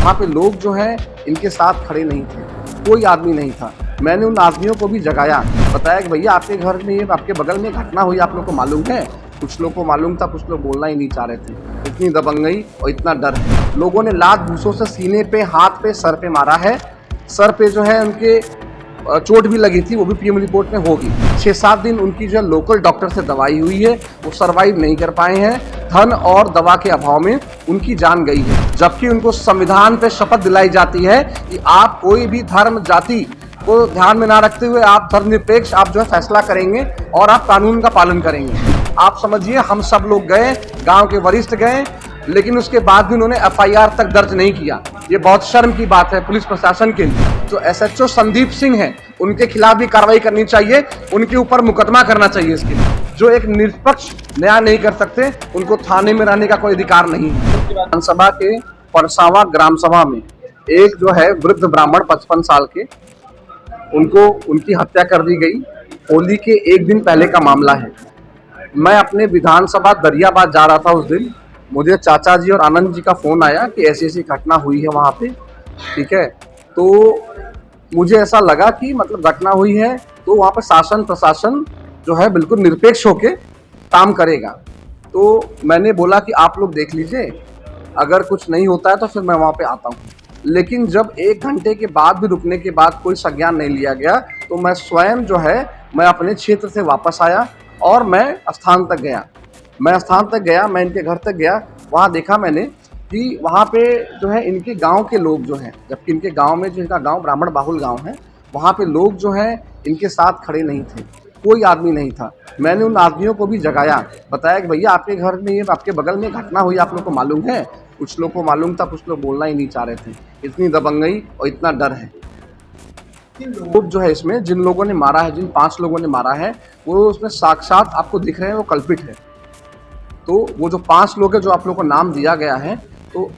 वहाँ पे लोग जो हैं इनके साथ खड़े नहीं थे, कोई आदमी नहीं था। मैंने उन आदमियों को भी जगाया, बताया कि भैया आपके घर में आपके बगल में घटना हुई, आप लोग को मालूम है? कुछ लोग को मालूम था, कुछ लोग बोलना ही नहीं चाह रहे थे। इतनी दबंगई और इतना डर है। लोगों ने लात घूंसों से सीने पे, हाथ पे, सर पे मारा है। सर पे जो है उनके चोट भी लगी थी, वो भी पीएम रिपोर्ट में होगी। 6-7 दिन उनकी जो है लोकल डॉक्टर से दवाई हुई है, वो सर्वाइव नहीं कर पाए हैं। धन और दवा के अभाव में उनकी जान गई है। जबकि उनको संविधान पे शपथ दिलाई जाती है कि आप कोई भी धर्म जाति को ध्यान में ना रखते हुए आप धर्मनिरपेक्ष आप जो है फैसला करेंगे और आप कानून का पालन करेंगे। आप समझिए, हम सब लोग गए, गांव के वरिष्ठ गए, लेकिन उसके बाद भी उन्होंने एफआईआर तक दर्ज नहीं किया। ये बहुत शर्म की बात है पुलिस प्रशासन के लिए। जो एसएचओ संदीप सिंह हैं, उनके खिलाफ भी कार्रवाई करनी चाहिए, उनके ऊपर मुकदमा करना चाहिए। इसके लिए जो एक निष्पक्ष न्याय नहीं कर सकते, उनको थाने में रहने का कोई अधिकार नहीं है। विधानसभा के परसावा ग्राम सभा में एक जो है वृद्ध ब्राह्मण 55 साल के, उनको उनकी हत्या कर दी गई। होली के एक दिन पहले का मामला है। मैं अपने विधानसभा दरियाबाद जा रहा था उस दिन, मुझे चाचा जी और आनंद जी का फ़ोन आया कि ऐसी ऐसी घटना हुई है वहाँ पे, ठीक है। तो मुझे ऐसा लगा कि मतलब घटना हुई है तो वहाँ पर शासन प्रशासन जो है बिल्कुल निरपेक्ष होके काम करेगा। तो मैंने बोला कि आप लोग देख लीजिए, अगर कुछ नहीं होता है तो फिर मैं वहाँ पे आता हूँ। लेकिन जब 1 घंटे के बाद भी रुकने के बाद कोई संज्ञान नहीं लिया गया, तो मैं स्वयं जो है मैं अपने क्षेत्र से वापस आया और मैं स्थान तक गया। मैं इनके घर तक गया। वहाँ देखा मैंने कि वहाँ पे जो है इनके गांव के लोग जो हैं, जबकि इनके गांव में जो इनका गांव ब्राह्मण बाहुल गांव है, वहाँ पे लोग जो हैं इनके साथ खड़े नहीं थे, कोई आदमी नहीं था। मैंने उन आदमियों को भी जगाया, बताया कि भैया आपके घर में आपके बगल में घटना हुई, आप लोग को मालूम है? कुछ लोग को मालूम था, कुछ लोग बोलना ही नहीं चाह रहे थे। इतनी दबंगई और इतना डर है। लोग जो है इसमें जिन लोगों ने मारा है, जिन 5 लोगों ने मारा है, वो उसमें साक्षात आपको दिख रहे हैं, वो कल्पित है। तो वो जो 5 लोग हैं जो आप लोगों को नाम दिया गया है, तो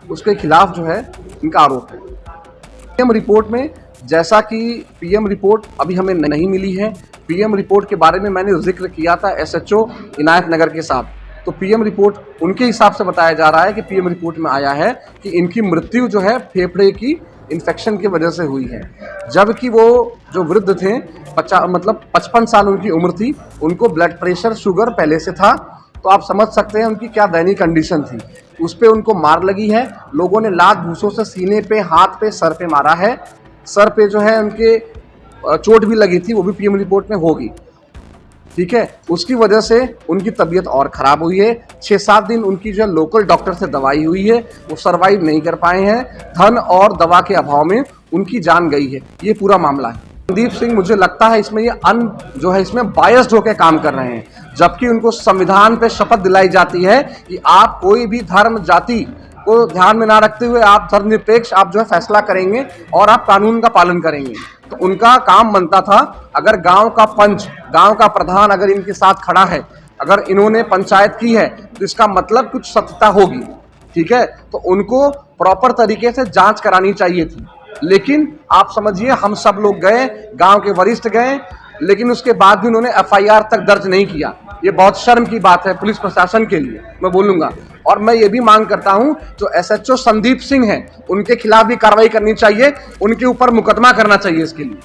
उसके खिलाफ जो है इनका आरोप है। पीएम रिपोर्ट में, जैसा कि पीएम रिपोर्ट अभी हमें नहीं मिली है, पीएम रिपोर्ट के बारे में मैंने जिक्र किया था एसएचओ इनायत नगर के साथ, तो पीएम रिपोर्ट उनके हिसाब से बताया जा रहा है कि पीएम रिपोर्ट में आया है कि इनकी मृत्यु जो है फेफड़े की इन्फेक्शन की वजह से हुई है। जबकि वो जो वृद्ध थे 55 साल उनकी उम्र थी, उनको ब्लड प्रेशर शुगर पहले से था। तो आप समझ सकते हैं उनकी क्या दयनीय कंडीशन थी। उस पर उनको मार लगी है। लोगों ने लात घूंसों से सीने पे, हाथ पे, सर पे मारा है। सर पे जो है उनके चोट भी लगी थी, वो भी पीएम रिपोर्ट में होगी, ठीक है। उसकी वजह से उनकी तबीयत और ख़राब हुई है। 6-7 दिन उनकी जो है लोकल डॉक्टर से दवाई हुई है, वो सर्वाइव नहीं कर पाए हैं। धन और दवा के अभाव में उनकी जान गई है। ये पूरा मामला है। संदीप सिंह, मुझे लगता है इसमें ये जो है इसमें बायस्ड होकर काम कर रहे हैं, जबकि उनको संविधान पे शपथ दिलाई जाती है कि आप कोई भी धर्म जाति को ध्यान में ना रखते हुए आप धर्मनिरपेक्ष आप जो है फैसला करेंगे और आप कानून का पालन करेंगे। तो उनका काम बनता था, अगर गांव का पंच, गांव का प्रधान अगर इनके साथ खड़ा है, अगर इन्होंने पंचायत की है, तो इसका मतलब कुछ सत्यता होगी, ठीक है। तो उनको प्रॉपर तरीके से जांच करानी चाहिए थी। लेकिन आप समझिए, हम सब लोग गए, गांव के वरिष्ठ गए, लेकिन उसके बाद भी उन्होंने एफआईआर तक दर्ज नहीं किया। ये बहुत शर्म की बात है पुलिस प्रशासन के लिए, मैं बोलूंगा। और मैं ये भी मांग करता हूं, जो एसएचओ संदीप सिंह हैं, उनके खिलाफ भी कार्रवाई करनी चाहिए, उनके ऊपर मुकदमा करना चाहिए। इसके लिए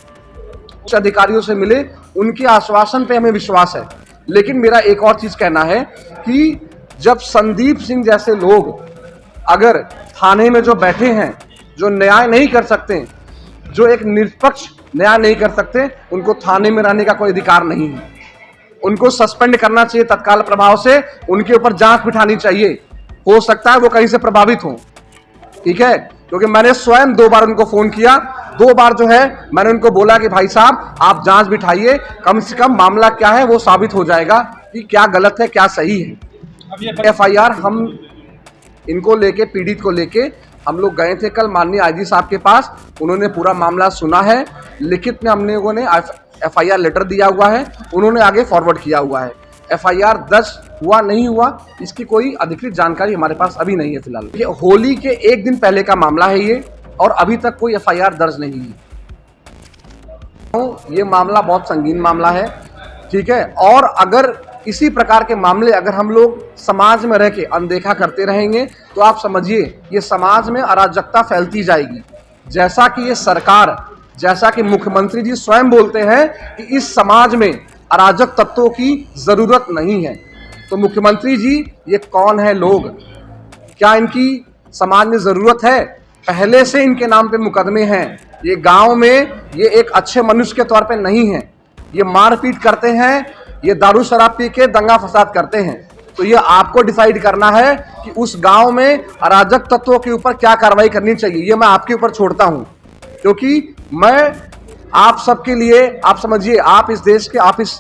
उच्च अधिकारियों से मिले, उनके आश्वासन पे हमें विश्वास है। लेकिन मेरा एक और चीज कहना है कि जब संदीप सिंह जैसे लोग अगर थाने में जो बैठे हैं, जो न्याय नहीं कर सकते, जो एक निष्पक्ष न्याय नहीं कर सकते, उनको थाने में रहने का कोई अधिकार नहीं है। उनको सस्पेंड करना चाहिए तत्काल प्रभाव से, उनके ऊपर जांच बिठानी चाहिए। हो सकता है वो कहीं से प्रभावित हो, ठीक है। क्योंकि मैंने स्वयं 2 बार उनको फोन किया, 2 बार जो है मैंने उनको बोला कि भाई साहब आप जांच बिठाइए, कम से कम मामला क्या है वो साबित हो जाएगा कि क्या गलत है क्या सही है। एफआईआर हम इनको लेके, पीड़ित को लेके हम लोग गए थे कल माननीय आईजी साहब के पास। उन्होंने पूरा मामला सुना है, लिखित में हम लोगों ने एफआईआर लेटर दिया हुआ है, उन्होंने आगे फॉरवर्ड किया हुआ है। एफआईआर दर्ज हुआ नहीं हुआ इसकी कोई अधिकृत जानकारी हमारे पास अभी नहीं है फिलहाल। ये होली के एक दिन पहले का मामला है ये, और अभी तक कोई एफआईआर दर्ज नहीं है। तो ये मामला बहुत संगीन मामला है, ठीक है। और अगर इसी प्रकार के मामले अगर हम लोग समाज में रह के अनदेखा करते रहेंगे तो आप समझिए ये समाज में अराजकता फैलती जाएगी। जैसा कि ये सरकार, जैसा कि मुख्यमंत्री जी स्वयं बोलते हैं कि इस समाज में अराजक तत्वों की जरूरत नहीं है, तो मुख्यमंत्री जी ये कौन है लोग? क्या इनकी समाज में जरूरत है? पहले से इनके नाम पे मुकदमे हैं। ये गांव में ये एक अच्छे मनुष्य के तौर पे नहीं है, ये मारपीट करते हैं, ये दारू शराब पी के दंगा फसाद करते हैं। तो ये आपको डिसाइड करना है कि उस गांव में अराजक तत्वों के ऊपर क्या कार्रवाई करनी चाहिए। ये मैं आपके ऊपर छोड़ता हूं, क्योंकि मैं आप सबके लिए, आप समझिए आप इस देश के, आप इस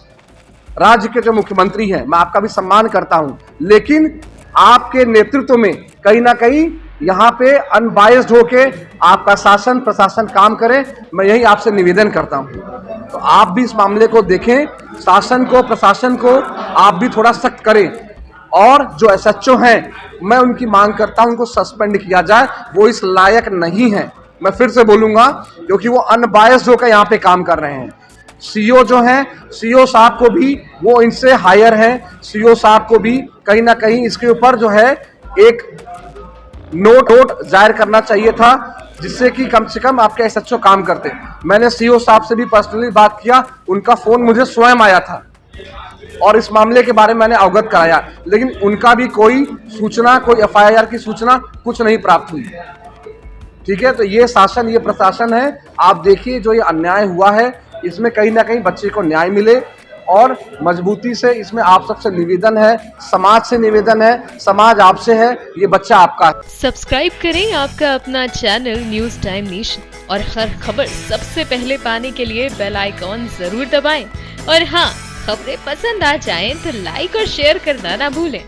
राज्य के जो मुख्यमंत्री हैं, मैं आपका भी सम्मान करता हूं, लेकिन आपके नेतृत्व में कहीं ना कहीं यहाँ पे अनबायस्ड होके आपका शासन प्रशासन काम करे, मैं यही आपसे निवेदन करता हूँ। तो आप भी इस मामले को देखें, शासन को प्रशासन को आप भी थोड़ा सख्त करें, और जो एसएचओ हैं मैं उनकी मांग करता हूँ उनको सस्पेंड किया जाए, वो इस लायक नहीं है। मैं फिर से बोलूँगा, क्योंकि वो अनबायस्ड होकर यहाँ पे काम कर रहे हैं। सीओ जो हैं, सीओ साहब को भी वो इनसे हायर हैं, सीओ साहब को भी कहीं ना कहीं इसके ऊपर जो है एक नोट जाहिर करना चाहिए था, जिससे कि कम से कम आपके एसएचओ काम करते। मैंने सीओ साहब से भी पर्सनली बात किया, उनका फोन मुझे स्वयं आया था और इस मामले के बारे में मैंने अवगत कराया, लेकिन उनका भी कोई सूचना, कोई एफआईआर की सूचना कुछ नहीं प्राप्त हुई। ठीक है, तो ये शासन, ये प्रशासन है। आप देखिए जो ये अन्याय हुआ है, इसमें कहीं ना कहीं बच्चे को न्याय मिले, और मजबूती से इसमें आप सबसे निवेदन है, समाज से निवेदन है, समाज आपसे है, ये बच्चा आपका है। सब्सक्राइब करें आपका अपना चैनल न्यूज टाइम नेशन, और हर खबर सबसे पहले पाने के लिए बेल आइकॉन जरूर दबाएं। और हाँ, खबरें पसंद आ जाएं तो लाइक और शेयर करना ना भूलें।